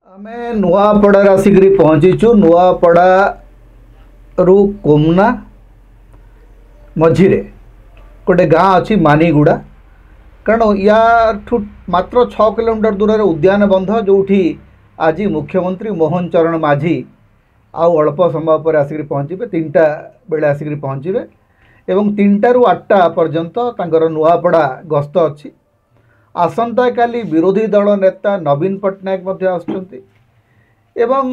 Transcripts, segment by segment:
आमे नुआपड़ा आसिक पहुँचीचु नुआपड़ा रु कोमना मझिरे गोटे गाँ अच्छी मानीगुड़ा कारण या मात्र 6 किलोमीटर दूर उद्यान बंध जो आज मुख्यमंत्री मोहन चरण माझी आउ अल्प समय पर आसिक पहुँचे 3टा बेले आसिक पहुँचे एवं 3टा रु 8टा पर्यंत तांकर नुआपड़ा गस्त अच्छी आसंता काली विरोधी दल नेता नवीन पट्टनायक मध्य आसुचंती एवं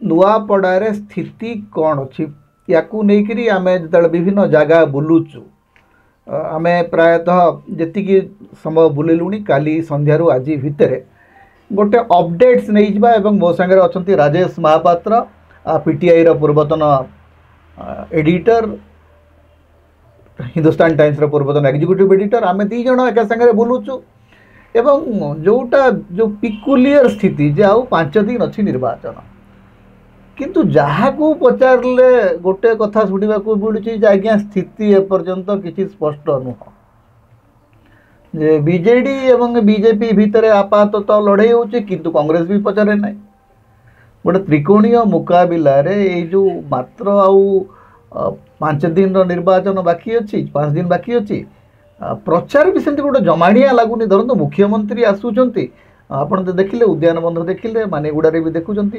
नुआपड़ारे स्थिति कौन अच्छी याकू नेकरी आमे जतले विभिन्न जगह बुलुचु आमे प्रायतः जेतिकी समय बुलिलुनी काली संध्यारू आज भितर गोटे अपडेट्स नहीं जावा एवं मो संगे अछंती राजेश महापात्र पीटीआई रो पूर्वतन एडिटर हिंदुस्तान टाइम्स रो पूर्वतन एग्जीक्यूटिव एडिटर आमे दी जण एक संगे बुलुचु एवं जोटा जो पिकुलियर स्थिति जे आउ 5 दिन अच्छी निर्वाचन किंतु जहाँ को पचारे गोटे कथा शुणा मिलूँ आज्ञा स्थिति एपर्यंत किसी स्पष्ट नुह जे बीजेडी एवं बीजेपी भितर आपातत लड़ाई होची किंतु कांग्रेस भी पचारे ना गोटे त्रिकोणीय मुकाबिला रे जो मात्र आउ 5 दिन निर्वाचन बाकी अच्छी 5 दिन बाकी अच्छी प्रचार भी सेमती गोटे जमाणिया लगुनि धरत मुख्यमंत्री आसुचंती आपण तो देखिले उद्यान बंध देखिले मानेगुड़ारे भी देखुचंती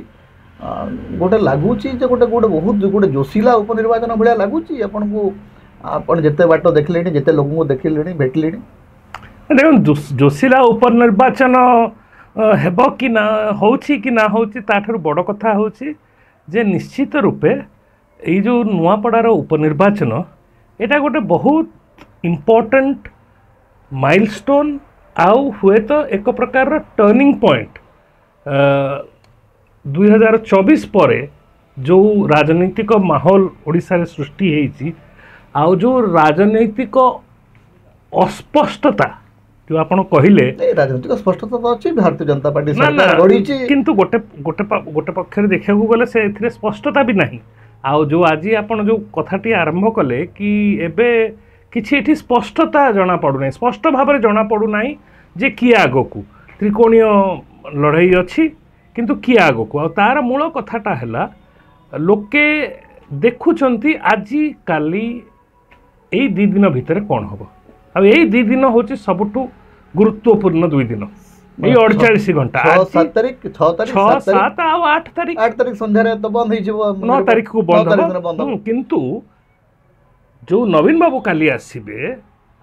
गोटे लगुच गोटे गोटे बहुत गोटे जोशिला उपनिर्वाचन भाया लगुच आपन को आपण जेते बाट देखले जेते लोक को देखिले भेटले देखो जोशिला उपनिर्वाचन हेब कि ना होछि कि ना होछि ताठर बड़ कथा होछि जे निश्चित रूपे ये जो नुआपड़ार उपनिर्वाचन एटा गोटे बहुत इम्पोर्टेंट माइलस्टोन आउ हुए तो एक प्रकार टर्निंग पॉइंट 2024 पर जो राजनीतिक माहौल ओडिशा रे सृष्टि होती आउ जो राजनीतिक अस्पष्टता जो आपण कहले राजनीतिक स्पष्टता तो अच्छी भारतीय जनता पार्टी सरकार गढ़ी किंतु गोटे गोटे गोटे पक्ष देखा गले से एथिरे स्पष्टता भी नहीं आउ जो आज आपण जो कथाटी आरंभ कले कि एबे किछि एठी स्पष्टता जना पड़ू नहीं स्पष्ट भाव में जना पड़ू नहीं जे किए आगकू त्रिकोणीय लड़ाई अच्छी किंतु किए आगकू आ तार मूल कथाटा है लोके देखुचंती आज काली यही 2 दिन भितर कौन हम आ यही 2 दिन हूँ सबुठु गुरुत्वपूर्ण 2 दिन ये 48 घंटा 7 तारीख 6 7 आ 8 तारीख संध्यारे तो बंद हो 9 तारीख को बंद किंतु जो नवीन बाबू काली आसबे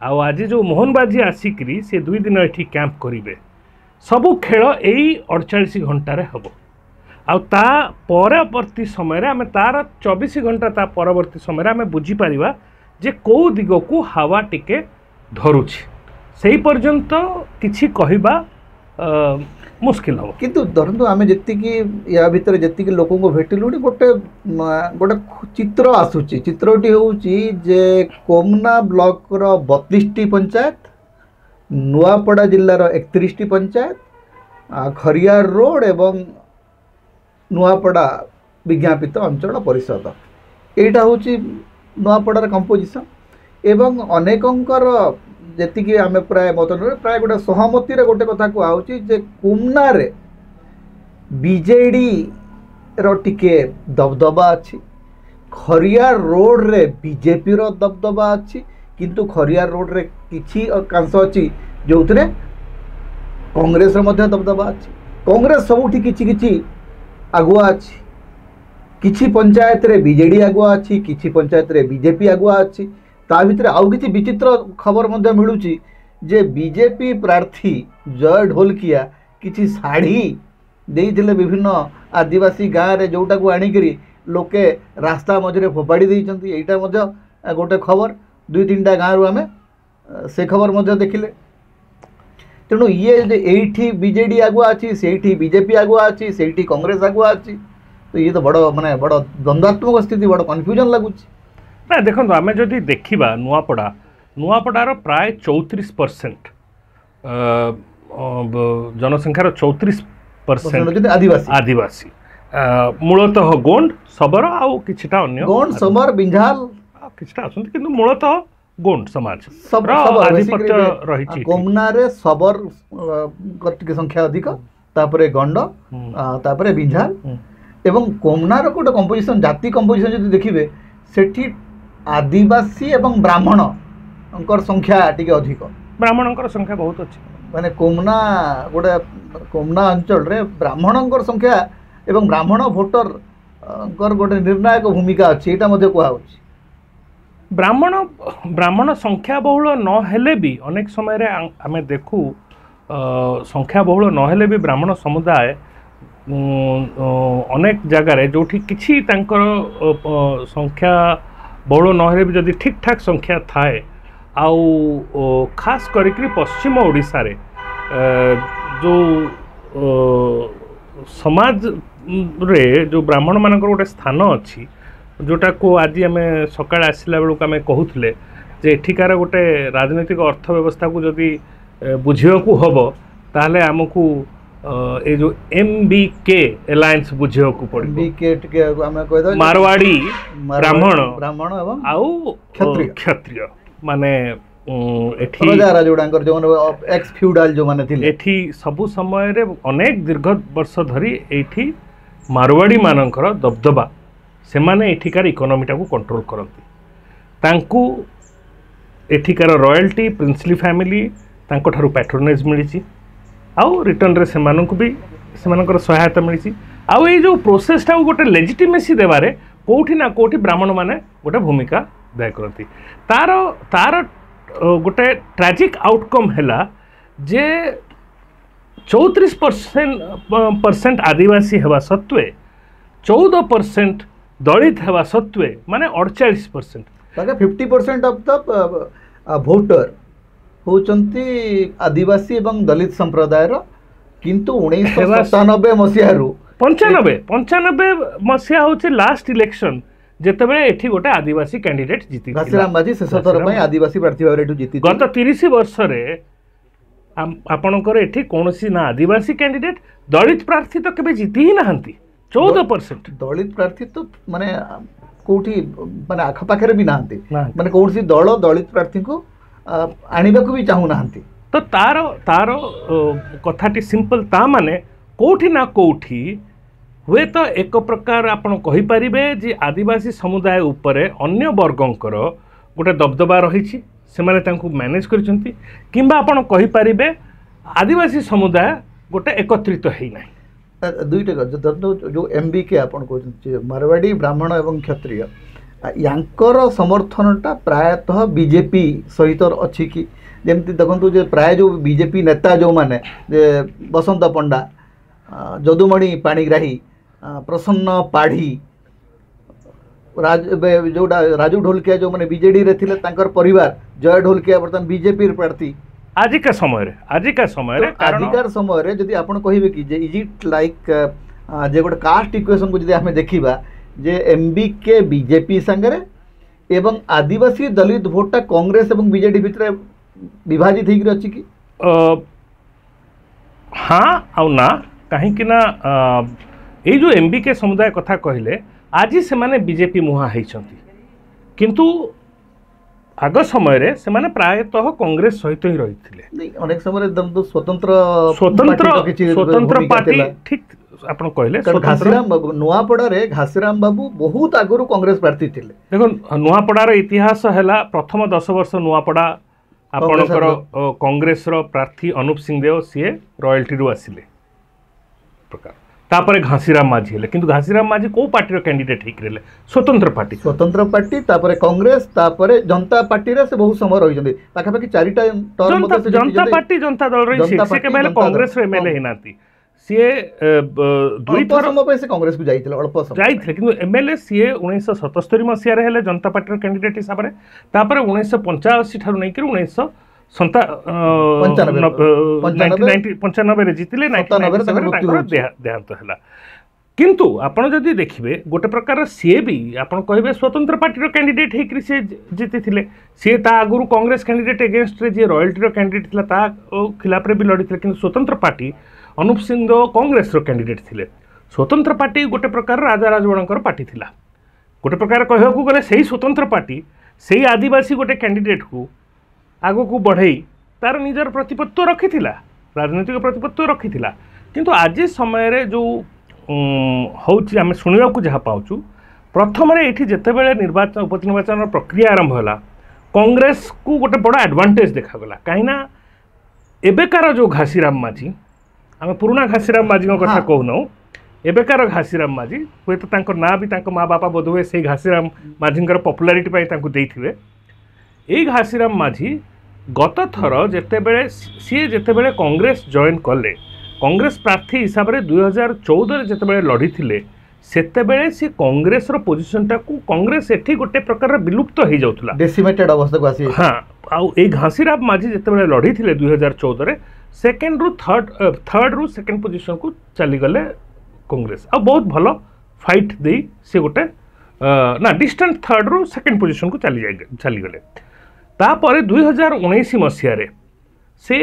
आज जो मोहन बाजी आसिकी से 2 दिन ये कैंप करेंगे सबू खेल यही 48 घंटे हम आ परवर्ती समय आम तार 24 घंटा ता परवर्ती समय आम बुझीपर जे कौ दिग को हावा टिके धरुछि से पर्यंत किछि कहबा मुश्किल हम किंतु धरतु आम जी या भितर जी लोक भेटिलु गोटे गोटे चित्र आसूची चित्रटी होउची जे कोमना ब्लॉक रो 32टी पंचायत नुआपड़ा जिल्लार 31टी पंचायत खरियार रोड एवं नुआपड़ा विज्ञापित अंचल परिषद एटा होउची नुआपड़ार कंपोजिशन एवं अनेकंकर जी आम प्राय मतन प्राय गोटे सहमति गोटे कथा कहुची जे कोमना रे बीजेडी रो टिके दबदबा अच्छी खरियार रोड रे बीजेपी रो दबदबा अच्छी किंतु खरियार रोड रे किछि कांश अच्छी जो कांग्रेस रो मध्य दबदबा अच्छी कांग्रेस सबुठी किछि किछि आगुआ अच्छी किछि पंचायत रे बीजेडी आगुआ अच्छी किछि पंचायत रे बीजेपी आगुआ अच्छी ता भितर आउ किछि विचित्र खबर मध्य मिलूची जे बीजेपी प्रार्थी जय ढोलकिया किछि शाढ़ी देइथिले विभिन्न आदिवासी गाँव रे जोटा को आनिकरी लोके रास्ता मझे फोपाड़ी देइचंती एटा मध्य गोटे खबर 2-3टा गाँव रु आमे से खबर मध्य देखिले तेणु ये एठी बीजेडी आगुआ अच्छी सेठी बीजेपी आगुआ अच्छी सेठी कांग्रेस आगुआ अच्छी तो ये तो बड़ माने बड़ द्वंद्वात्मक स्थिति बड़ कन्फ्यूजन लगुच ना देखो आम जदि देखा नुआपड़ार प्राय 34% जनसंख्यार 34% आदिवासी मूलतः गोंड सबर आउ किछिटा अन्य गोंड सबर बिंझाल किछिटा आसुंती किंतु मूलतः गोंड समाज आधिपत्य रही कोमना रे सबर संख्या अधिक तापरे गंड तापरे बिंझाल एवं कोमनार गोटे कंपोजिशन जाति कंपोजिशन जदि देखिए सेठी आदिवासी एवं ब्राह्मण संख्या टिके अधिक ब्राह्मण संख्या बहुत अच्छी माने कोमना गोटे कोमना अंचल रे ब्राह्मण संख्या एवं ब्राह्मण भोटर गोटे निर्णायक भूमिका अच्छी एटा मध्ये कुआ होछि ब्राह्मण संख्या बहुल न हेले भी अनेक समय रे आमे देखू संख्या बहुल न हेले भी ब्राह्मण समुदाय अनेक जगार जो किसी संख्या बहुल न हेले भी जदि ठीक ठाक संख्या थाए आउ खास करिकरी पश्चिम ओडिशा रे जो समाज रे जो ब्राह्मण मानकर गोटे स्थान अच्छी जोटा को आज आम सकाଳେ आसला बेलू आम कहूले जे एठिकार गोटे राजनैतिक अर्थव्यवस्था को जदि बुझा हम ताहले आमको ये जो MBK एलायंस बुझा पड़े मारवाड़ी ब्राह्मण आउ क्षत्रिय माने एक्स फ्यूडाल जो माने थिले एठी सबु समय रे अनेक दीर्घ वर्ष धरी एठी मारवाड़ी मानकर दबदबा से माने एठिकार इकोनॉमी टाको कंट्रोल करती तांकू एठिकार रॉयल्टी प्रिंसली फैमिली तांको ठारू पैट्रोनेज मिली आउ रिटर्न रे सेमानकु भी सेमानकर सहायता मिली आउ ये जो प्रोसेस टा गोटे लेजिटिमेसी देवारे कोठी ना कोठी ब्राह्मण माने गोटे भूमिका दाय करती तार तार गोटे ट्राजिक आउटकम हैला जे 34% आदिवासी हेबा सत्वे 14% दलित हेबा सत्वे माने 48% 50% ऑफ द वोटर होचंती आदिवासी एवं दलित संप्रदायर किंतु 1997 मसियारू 95 मसिया होचे लास्ट इलेक्शन जेतेबेले एठी गोटे आदिवासी कैंडिडेट जीति घासीराम माझी शेष थर पय आदिवासी प्रार्थी भाबरे एठू जीति गत 30 वर्ष रे आपणकर एठी कोनोसी ना आदिवासी कैंडिडेट दलित प्रार्थी तो केबे जीति ही नाहंती 14% दलित प्रार्थी तो माने कोठी माने आखा पाखरे भी नाहंती माने कोनसी दल दलित प्रार्थी को आनिबाकू भी चाहू नाहंती तो तारो कथाटी सिंपल ता माने कोठी ना कोठी हुए तो एक प्रकार आपण कहि परिबे जे आदिवासी समुदाय उपरे अन्य वर्गंकर गोटे दबदबा रही से माने तांकू मैनेज करिसंती किंबा आपण कहि परिबे आदिवासी समुदाय गोटे एकत्रित हेई नै दुईटा जो MBK आपण कहते मारवाड़ी ब्राह्मण एवं क्षत्रिय यांकर समर्थनटा प्रायतः बीजेपी सहित अच्छी कि जमती देखु जे प्राय जो बीजेपी नेता जो माने जे बसंत पंडा जदुमणि पाणिग्राही प्रसन्न पाढ़ी जोटा राजू ढोलकिया जो मैंने बीजेडी रे थिले तांकर परिवार जय ढोलकिया बर्तमान बीजेपी प्रार्थी आजिका समय रे जदि आपण कहिबे कि जे इज इट लाइक जे गोटे कास्ट इक्वेशन को जदि हमें देखिबा जे MBK बीजेपी संगरे एवं आदिवासी दलित भोटा कांग्रेस एवं बीजेडी भितर विभाजित होकर अछि कि हाँ आउ ना कहीं कि ना ये जो MBK समुदाय कथा कहले आज से माने बीजेपी मुहा होइछंती किंतु आग समय रे से माने प्रायतः कांग्रेस सहित ही रही अनेक समय स्वतंत्र पार्टी ठीक आपण कहले घासीराम बाबू नुआपड़ा रे घासीराम बाबू बहुत आगुरु कांग्रेस प्रार्थी थिले देखो नुआपड़ार इतिहास हैला प्रथम 10 वर्ष नुआपड़ा आपणकर कांग्रेस रो प्रार्थी अनूप सिंहदेव सीए रॉयल्टी रु आसिले प्रकार तापर घासीराम माझी हेले किंतु घासीराम माझी को पार्टी रो कैंडिडेट हिक रेले स्वतंत्र पार्टी तापर कांग्रेस तापर जनता पार्टी रे से बहुत समय रही जंदे पाखा पाखी चारिटा टर्म मते से जनता पार्टी जनता दल रही से के बेले कांग्रेस रे एमएलए हिनाती सीए दुई थर समय पे से कांग्रेस को जाइथिले अल्प समय जाइथिले किंतु एमएलए सीए 1977 मसिया रे हेले जनता पार्टी रो कैंडिडेट हिसाब रे तापर 1985 ठारू नै कि 1995 जीतिले 1997 देहांत है किंतु आपण जदि देखिए गोटे प्रकार सीए भी आपण कहे स्वतंत्र पार्टी कैंडिडेट होकर सी जीति थे सी आगुरी कांग्रेस कैंडिडेट एगेन्स्ट रे जी रॉयल्टी कैंडिडेट था खिलाफ भी लड़ी कि स्वतंत्र पार्टी अनूप सिंह कांग्रेस कैंडिडेट थे स्वतंत्र पार्टी गोटे प्रकार राजा राजवणकर पार्टी थिला गोटे प्रकार कहू गले से स्वतंत्र पार्टी से आदिवासी गोटे कैंडिडेट को आग को बढ़ई तार निजर प्रतिपत्व रखी राजनीतिक प्रतिपत्व रखी किंतु आज समय जो हूँ आम शुणा जहाँ पाचु प्रथम ये जितेबाला निर्वाचन उपनिर्वाचन प्रक्रिया आरंभ है कांग्रेस को गोटे बड़ एडवांटेज देखागला कहीं एबेकार जो घासीराम माझी आम पुराणा घासीराम माझी कथा कहूना एबेकार घासीराम माझी हे तो ना भी माँ बापा बोध हुए से घासीराम माझी पपुलारिटी देते यही घासीराम माझी गत थर जितेबले सी जितेबले कांग्रेस जॉइन कले कांग्रेस प्रार्थी हिसाब से 2014 जितेबले लड़ी थे सेतेबेले सी कांग्रेस रो पोजिशन टाकू कांग्रेस एठी गोटे प्रकार विलुप्त हो जाउथला डेसिमेटेड अवस्था को आसी हां आउ ए घासीराम माझी जितेबले लड़ी थे 2014 रे सेकंड रु थर्ड रु सेकंड पोजिशन को चली गले कांग्रेस आ बहुत भलो फाइट दे से गोटे ना डिस्टेंट थर्ड रु सेकंड पोजिशन को चली गले तापर 2019 मसीह से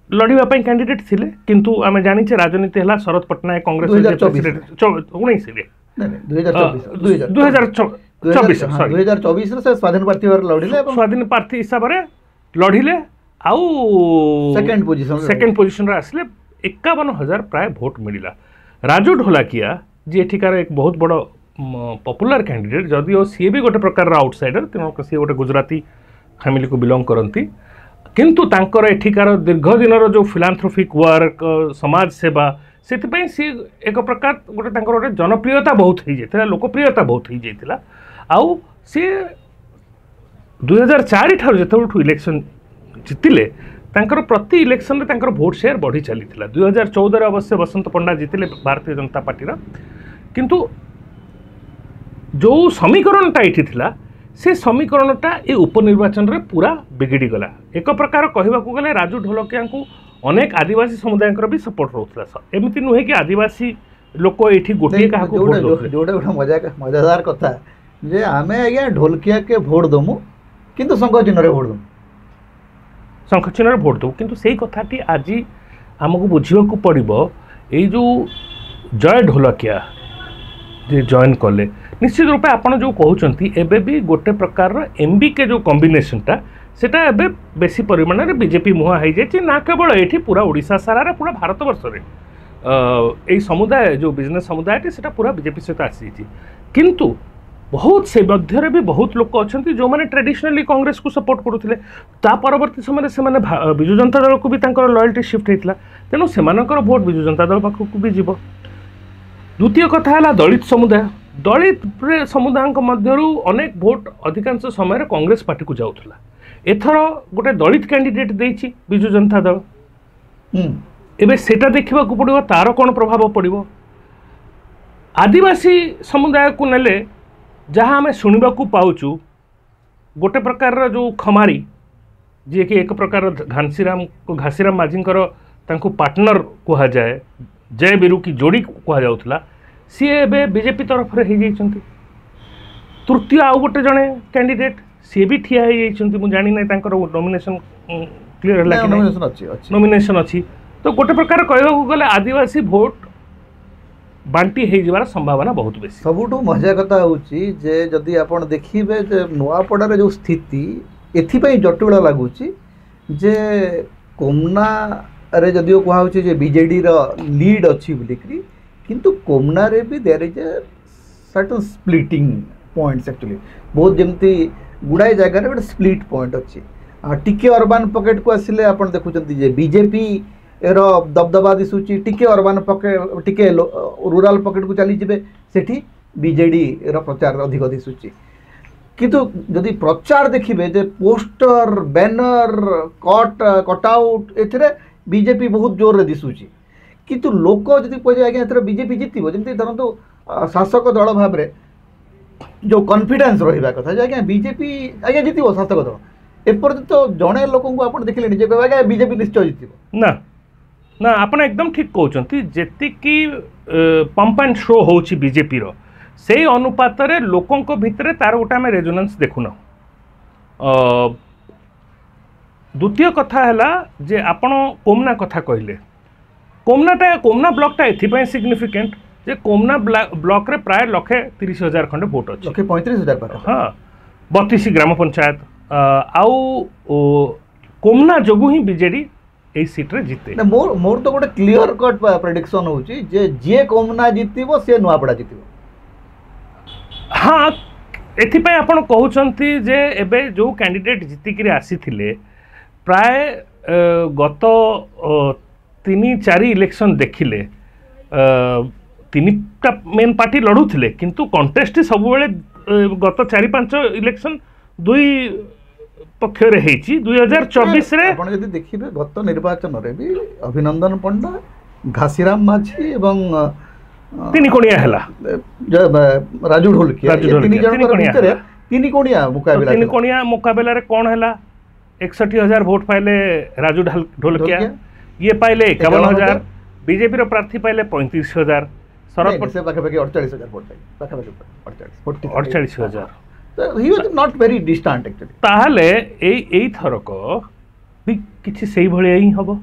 लड़िबा पई कैंडिडेट थिले किंतु आमे जानिचे राजनीति हला शरद पटनायक कांग्रेस 2024 रे 2024 से स्वाधीन प्रार्थी लड़िले स्वाधीन प्रार्थी हिसाब रे लड़िले आउ सेकंड पोजीशन रे आसले 51,000 प्राय वोट मिलिला राजू ढोलाकिया जी एठिकार एक बहुत बड़ पॉपुलर कैंडिडेट जदिओ सी भी गोटे प्रकार आउटसाइडर तेणु सी गोटे गुजराती फैमिली को बिलोंग करती किंतु तांकर एठिकार दीर्घ दिन जो फिलांथ्रोपिक वर्क समाज सेवा से सी एक प्रकार गोटे तांकर गोटे जनप्रियता बहुत हो जाता लोकप्रियता बहुत हो जाता आउ सी 2004 ठार जो इलेक्शन जीतिले तांकर प्रति इलेक्शन तांकर भोट शेयर बढ़ी चली 2014 अवश्य बसंत पंडा जीतिले भारतीय जनता पार्टी किंतु जो समीकरणटा ये थिला से समीकरणटा ये उपनिर्वाचन रे पूरा बिगिड़ी गला एक प्रकार कहवा गले राजू ढोलकिया को अनेक आदिवासी समुदाय भी सपोर्ट रोला एमती नुहे कि आदिवासी लोक ये गोटे क्या जोटे मजादार कथा जे आमे आज्ञा ढोलकिया के भोट दमु किंतु शंख चिन्ह रे भोट दमु शंख चिन्ह रे भोट दमु किंतु सेही कथाटी आज आमको बुझिबा पड़िबो ए जो जय ढोलकिया जे जॉइन कले निश्चित रूप आपड़ जो कहते एबे भी गोटे प्रकार एमबीके जो कॉम्बिनेशनटा सेटा एबे बेसी परिमाण में बीजेपी मुहा हो जाए ना केवल ये पूरा ओडिशा सारा पूरा भारत वर्ष में समुदाय जो बिजनेस समुदायटी से पूरा बीजेपी सहित आसी किंतु बहुत से मध्य भी बहुत लोक अच्छा जो मैंने ट्रेडिशनली कांग्रेस को सपोर्ट करुले परवर्ती समय से विजु जनता दल को भी लॉयल्टी शिफ्ट होता तेणु से भोट विजु जनता दल पाखक भी जीव द्वितीय कथा है दलित समुदाय मध्य अनेक भोट अधिकांश समय कांग्रेस पार्टी को जाऊला एथर गोटे दलित कैंडिडेट देछि विजु जनता दल एबे सेटा देखा पड़ो तार कौन प्रभाव पड़ो आदिवासी समुदाय को नेले जहाँ आम शुणा पाचु गोटे प्रकार जो खमारी जी कि एक प्रकार घासीराम माझी पार्टनर कह जाए जय बिरु की जोड़ी कह जाउथला सी ए बीजेपी तरफ रे हो जाइछंती तृतीय आउ गोटे जड़े कैंडिडेट सी भी ठिया हो जानी ना नॉमिनेशन क्लियर है नॉमिनेशन अच्छी तो गोटे प्रकार कहवा गले आदिवासी भोट बांटी हो जबार संभावना बहुत बेसी सबुठ मजा कथा होची जे जदि आपण देखिबे जे नुआपड़ार जो स्थिति एथिपई जटिल लगुची जे कोमना अरे जदिओ कहुचे जे बीजेडी रो लीड अच्छी बोलिकी किंतु कोमना रे भी there is a certain splitting points actually बहुत जमती गुड़ाई जगह गोटे स्प्लिट पॉइंट अच्छी टिके अर्बान पॉकेट को आसिले आपण देखुचंती जे बीजेपी रो दबदबा दिसुची टिके अर्बान पॉकेट टिके रूरल पॉकेट को चली जिबे सेठी बीजेडी रो प्रचार अधिक दिसुची किंतु जदि प्रचार देखिबे जे पोस्टर बैनर कटआउट एथरे बीजेपी बहुत जोर रे दिसुची किंतु लोक जदि कहे आज्ञा एथरे बीजेपी जितिबो जमती धरंतु शासक दल भाव रे जो कॉन्फिडेंस रहिबा कथा जे आज्ञा बीजेपी आज्ञा जितिबो शासक दल एपर्यंत जणे लोक को आपण देखिले जे कहे आज्ञा बीजेपी निश्चय जितिबो ना ना आपण एकदम ठीक कहउचंती जेति की पंप एंड शो होउची बीजेपी रो से अनुपात रे लोकों को भितरे तार गोटा में रेजोनेंस देखुना द्वितीय कथा है जे आपण कोमना कथा कहले कोमना ब्लॉकटा एथिपाई सिग्निफिकेंट जे कोमना ब्लॉक रे प्राय 130,000 खंडे भोट अच्छे 135,000 हाँ 32 ग्राम पंचायत आउ कोमना जोगु ही बीजेडी এই সিট্রে জিতে ନା ମୋର ତ ଗୋଟେ କ୍ଲିୟର କଟ୍ ପ୍ରେଡିକ୍ସନ ହଉଛି ଯେ ଯିଏ କମନା ଜିତିବ ସିଏ ନୂଆପଡ଼ା ଜିତିବ। हाँ एथिपाई आपण कहउचंती जे एबे जो कैंडिडेट जीतिकिरी आसीथिले प्राय गत 3-4 इलेक्शन देखिले 3टा मेन पार्टी लड़ुथिले किंतु कंटेस्ट सब बेले गत 4-5 इलेक्शन 2 पक्ष रे हेची 2024 रे आपण यदि देखिबे गत निर्वाचन रे भी अभिनंदन पंडा घासीराम माझी एवं तीन कोणिया हला राजू ढोलकिया तीन कोणिया मुकाबला रे कौन हला 61,000 वोट पाइले राजू ढोलकिया ये पाइले 51,000 बीजेपी रो प्रार्थी पाइले 35,000 शरद से पाखे पाखे 48,000 वोट पाखे पाखे 48,000 so he was not very distant actually ताहले एई थरक भी किछि सेही भलिया ही हबो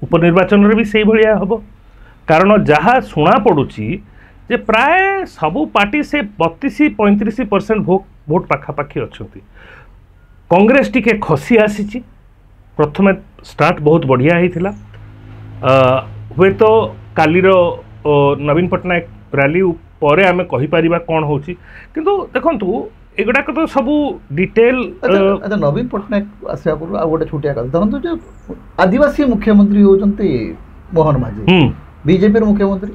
उपनिर्वाचन रे भी सेही भलिया हबो कारण जहाँ शुणा पड़ुची जे प्राय सबू पार्टी से 32-35% भोट पाखापाखि अच्छा कांग्रेस टिके खसी आसी प्रथम स्टार्ट बहुत बढ़िया होता हुए तो कालीर नवीन पट्टनायक रैली पर आम कहीपर कौन हो देखु एगुड़ाक तो सबू डिटेल नवीन पट्टनायक आसा पूर्व आ गोटे छोटिया कथा धरतु जो आदिवासी मुख्यमंत्री होती मोहन माझी बीजेपी मुख्यमंत्री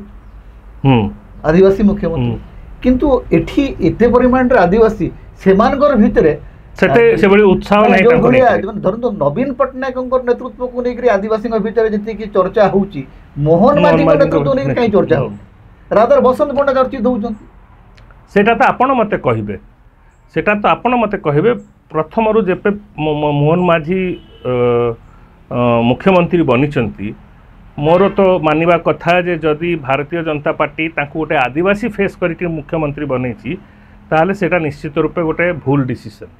आदिवासी मुख्यमंत्री किंतु एठी एते परिमाण रे आदिवासी सेमानकर भितरे से बड़ी उत्साह नहीं धरतु नवीन पट्टनायक नेतृत्व को लेकर आदिवासी भितर जी चर्चा होउची मोहन माझी नेतृत्व नहीं कहीं चर्चा हो रादर बसंत पंडा चर्चित होउछन सेटा तो आपण मते कहिबे प्रथम रु जेपे मोहन माझी मुख्यमंत्री बनिचंती मोर तो मानिबा कथा जे जदि भारतीय जनता पार्टी तांको गोटे आदिवासी फेस करके मुख्यमंत्री बनई ताहले सेटा निश्चित रूपे गोटे भूल डिसीजन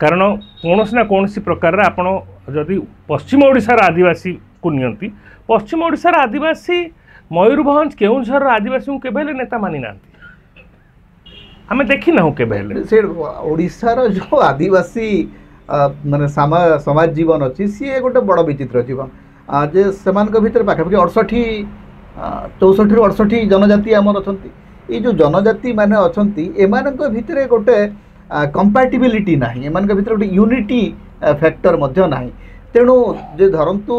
कारण कौन ना कौन प्रकार आपण जदि पश्चिम ओडिशार आदिवासी को नियंती पश्चिम ओडिशार आदिवासी मयूरभंज केउंझर आदिवासी को केबे नेता मानि नांती हमें देखी ना केबे से ओडिशार जो आदिवासी माने समाज जीवन अच्छी सी गोटे बड़ विचित्र जीवन जे सेमानक भितर पाखापाखि 64 जनजाति आमर अच्छा ये जो जनजाति माने अच्छा एमानक भितर गोटे कंपैटिबिलिटी नाही एमानक भितर गोटे यूनिटी फैक्टर मध्य नाही तेणु जे धरंतु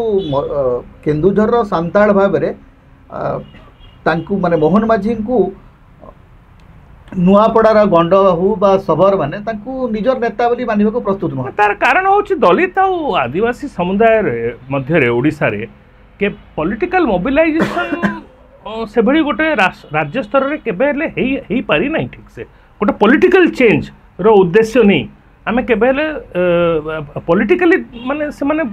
केन्दुझर सांताल भाव में तांकु माने मोहन माझी को नुआपड़ार गंड हो बा सबर माने तांकु निजर नेता बोली मानिबा को प्रस्तुत न तार कारण होछि दलित आ आदिवासी समुदाय मध्य रे ओडिसा रे के पॉलिटिकल मोबिलाइजेशन से भली गोटे राज्य स्तर रे केबे हेई पारी नहीं ठीक से गोटे पॉलिटिकल चेंज रो उद्देश्य नहीं आमे केबे पॉलिटिकली माने से माने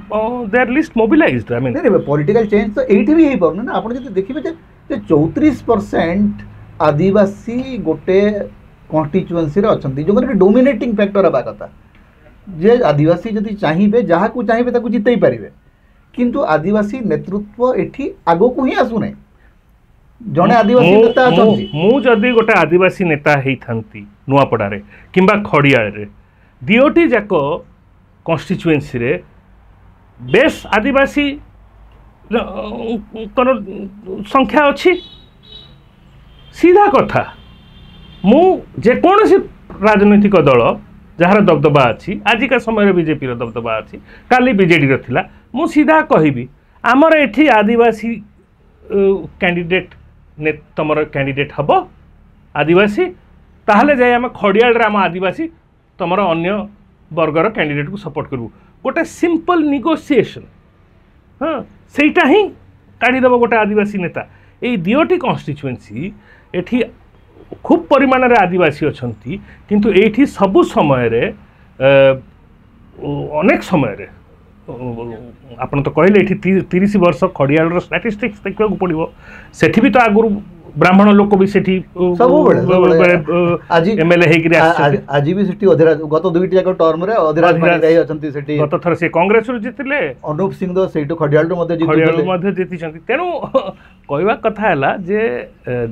they are least mobilized I mean political change तो एठी भी हेई परन ना आपण जति देखिबे जे 34% आदिवासी गोटे कन्स्टिट्युएंसी अच्छा जो मैंने डोमिनेटिंग फैक्टर हवा कथा जे आदिवासी जदि चाहिए जहाँ को चाहिए ताकू जितई पारे किंतु आदिवासी नेतृत्व एठी आगो को ही आसु नहीं जड़े आदिवासी नेता अच्छा मु जदि गोटे आदिवासी नेता होती नुआपड़ा किंबा खड़िया दियोटी जाक कन्स्टिट्युएंसी रे बेस आदिवासी संख्या अच्छी सीधा कथा मु जेकोसी राजनैतिक दल जार दबदबा अच्छी आजिका समय बीजेपी दबदबा अच्छी काली बीजेडी थिला मु सीधा कहबी आमर एठी आदिवासी कैंडिडेट ने तुम कैंडिडेट हम आदिवासी ताहले जाए आम खड़ियाल आम आदिवासी तुम अन्य वर्गर कैंडिडेट को सपोर्ट करूँ गोटे सिंपल निगोसिएशन हाँ सेटा ही काढ़ीदेव गोटे आदिवासी नेता ये दियोटी कन्स्टिट्युएंसी एठी खूब परिमाण रे आदिवासी अछंती किंतु एठी सबु समय रे अनेक समय रे आपण तो कहले एठी 30 वर्ष खड़ियाल रो स्टैटिस्टिक्स देखा पड़ो सेठी भी तो आगुरु ब्राह्मण लोक भी सेठी एमएलए हेकि आज भी सेठी अधेरा गत दुईटी जाक टर्म रे अधेरा रही अछंती सेठी गत थर से कांग्रेस रु जितिले अनूप सिंह दो सेठी खड़ियाल रो मध्ये जीतिछंती तेनु कहवा कथा है जे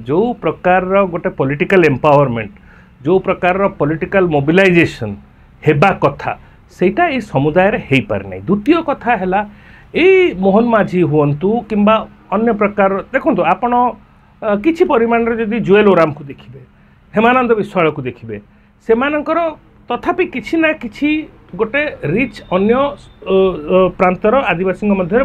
जो प्रकार गोटे पॉलिटिकल एम्पावरमेंट जो प्रकार पॉलिटिकल मोबिलाइजेशन हेबा कथा सेटा ये समुदाय रे हेई पार नहीं। द्वितीय कथा है ଏଇ ମୋହନ ମାଝୀ ହୁଅନ୍ତୁ କିମ୍ବା ଅନ୍ୟ ପ୍ରକାର ଦେଖନ୍ତୁ ଆପଣ କିଛି ପରିମାଣରେ ଯଦି ଜୁଏଲ ଓରାମକୁ ଦେଖିବେ, ହେମାନନ୍ଦ ବିଶ୍ୱାଳକୁ ଦେଖିବେ, ସେମାନଙ୍କର ତଥାପି କିଛି ନା କିଛି ଗୋଟେ ରିଚ୍ ଅନ୍ୟ ପ୍ରାନ୍ତର ଆଦିବାସୀଙ୍କ ମଧ୍ୟରେ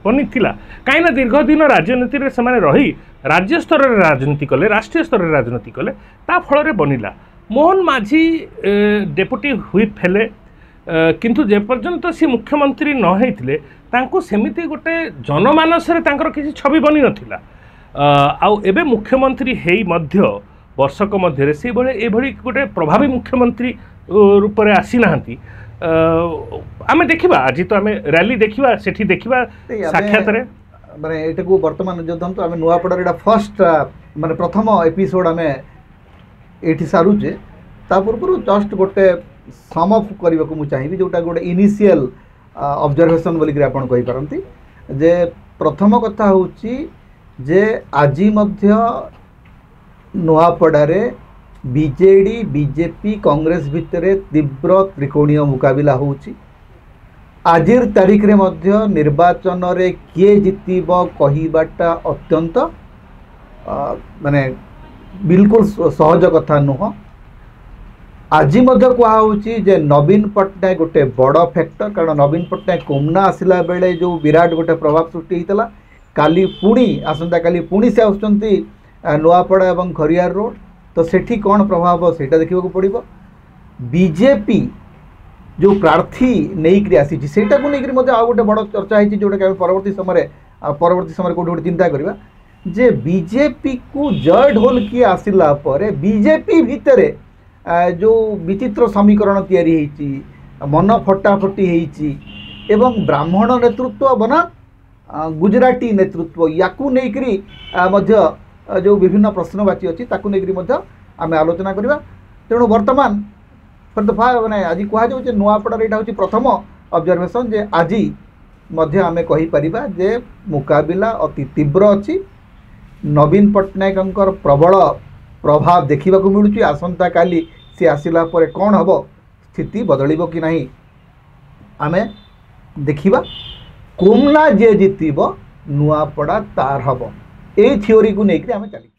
ବନିଥିଲା। କାହିଁକିନା ଦୀର୍ଘ ଦିନ ରାଜନୀତିରେ ସେମାନେ ରହି ରାଜ୍ୟ ସ୍ତରରେ ରାଜନୀତି କଲେ, ରାଷ୍ଟ୍ରୀୟ ସ୍ତରରେ ରାଜନୀତି କଲେ, ତା ଫଳରେ ବନିଲା। ମୋହନ ମାଝୀ ଡେପୁଟି ହୁଇପ୍ ହେଲେ, କିନ୍ତୁ ଯେପର୍ଯ୍ୟନ୍ତ ସେ ମୁଖ୍ୟମନ୍ତ୍ରୀ ନ ହେଇଥିଲେ ତାଙ୍କୁ ସେମିତି ଗୋଟେ ଜନମାନସରେ ତାଙ୍କର କିଛି ଛବି ବନି ନଥିଲା। ଆଉ ଏବେ ମୁଖ୍ୟମନ୍ତ୍ରୀ ହେଇ ମଧ୍ୟ ବର୍ଷକ ମଧ୍ୟରେ ସେଇଭଳି ଏଭଳି ଗୋଟେ ପ୍ରଭାବୀ ମୁଖ୍ୟମନ୍ତ୍ରୀ ରୂପରେ ଆସିନାହାନ୍ତି। ଆମେ ଦେଖିବା, ଆଜି ତ ଆମେ ରାଲି ଦେଖିବା, ସେଠି ଦେଖିବା ସାକ୍ଷାତରେ ମାନେ ଏଇଟାକୁ ବର୍ତ୍ତମାନ ଯୋଧନ୍ତୁ ଆମେ ନୂଆପଡ଼ାରେ ଏଇଟା ଫାର୍ଷ୍ଟ ମାନେ ପ୍ରଥମ ଏପିସୋଡ଼ ଆମେ ଏଇଠି ସାରୁଛେ। ତା ପୂର୍ବରୁ ଜଷ୍ଟ ଗୋଟେ ସମ୍ ଅପ୍ କରିବାକୁ ମୁଁ ଚାହିଁବି, ଯେଉଁଟା ଗୋଟେ ଇନିସିଆଲ ଅବଜରଭେସନ୍ ବୋଲିକିରି ଆପଣ କହିପାରନ୍ତି। ଯେ ପ୍ରଥମ କଥା ହେଉଛି ଯେ ଆଜି ମଧ୍ୟ ନୂଆପଡ଼ାରେ ବିଜେଡ଼ି ବିଜେପି କଂଗ୍ରେସ ଭିତରେ ତୀବ୍ର ତ୍ରିକୋଣୀୟ ମୁକାବିଲା ହେଉଛି। ଆଜିର ତାରିଖରେ ମଧ୍ୟ ନିର୍ବାଚନରେ କିଏ ଜିତିବ କହିବାଟା ଅତ୍ୟନ୍ତ ମାନେ ବିଲକୁଲ ସହଜ କଥା ନୁହଁ। ଆଜି ମଧ୍ୟ କୁହାହେଉଛି ଯେ ନବୀନ ପଟ୍ଟନାୟକ ଗୋଟେ ବଡ଼ ଫ୍ୟାକ୍ଟର, କାରଣ ନବୀନ ପଟ୍ଟନାୟକ କୋମନା ଆସିଲା ବେଳେ ଯେଉଁ ବିରାଟ ଗୋଟେ ପ୍ରଭାବ ସୃଷ୍ଟି ହେଇଥିଲା, କାଲି ପୁଣି ଆସନ୍ତାକାଲି ପୁଣି ସେ ଆସୁଛନ୍ତି ନୂଆପଡ଼ା ଏବଂ ଖରିଆର ରୋଡ଼, ତ ସେଠି କ'ଣ ପ୍ରଭାବ ସେଇଟା ଦେଖିବାକୁ ପଡ଼ିବ। ବିଜେପି ଯେଉଁ ପ୍ରାର୍ଥୀ ନେଇକରି ଆସିଛି ସେଇଟାକୁ ନେଇକରି ମଧ୍ୟ ଆଉ ଗୋଟେ ବଡ଼ ଚର୍ଚ୍ଚା ହେଇଛି, ଯେଉଁଟାକି ଆମେ ପରବର୍ତ୍ତୀ ସମୟରେ କେଉଁଠି ଗୋଟେ ଚିନ୍ତା କରିବା ଯେ ବିଜେପିକୁ ଜୟ ଢୋଲ କିଏ ଆସିଲା ପରେ ବିଜେପି ଭିତରେ ଯେଉଁ ବିଚିତ୍ର ସମୀକରଣ ତିଆରି ହେଇଛି, ମନ ଫଟାଫଟି ହେଇଛି ଏବଂ ବ୍ରାହ୍ମଣ ନେତୃତ୍ୱ ବନାମ ଗୁଜରାଟୀ ନେତୃତ୍ୱ, ୟାକୁ ନେଇକରି ମଧ୍ୟ ଯେଉଁ ବିଭିନ୍ନ ପ୍ରଶ୍ନବାଚୀ ଅଛି ତାକୁ ନେଇକରି ମଧ୍ୟ ଆମେ ଆଲୋଚନା କରିବା। ତେଣୁ ବର୍ତ୍ତମାନ ମାନେ ଆଜି କୁହାଯାଉଛି ନୂଆପଡ଼ାରେ ଏଇଟା ହେଉଛି ପ୍ରଥମ ଅବଜରଭେସନ୍ ଯେ ଆଜି ମଧ୍ୟ ଆମେ କହିପାରିବା ଯେ ମୁକାବିଲା ଅତି ତୀବ୍ର ଅଛି। ନବୀନ ପଟ୍ଟନାୟକଙ୍କର ପ୍ରବଳ ପ୍ରଭାବ ଦେଖିବାକୁ ମିଳୁଛି। ଆସନ୍ତାକାଲି ସେ ଆସିଲା ପରେ କ'ଣ ହେବ, ସ୍ଥିତି ବଦଳିବ କି ନାହିଁ ଆମେ ଦେଖିବା। କୋମନା ଯିଏ ଜିତିବ ନୂଆପଡ଼ା ତାର ହେବ, ଏଇ ଥିଓରିକୁ ନେଇକରି ଆମେ ଚାଲିବା।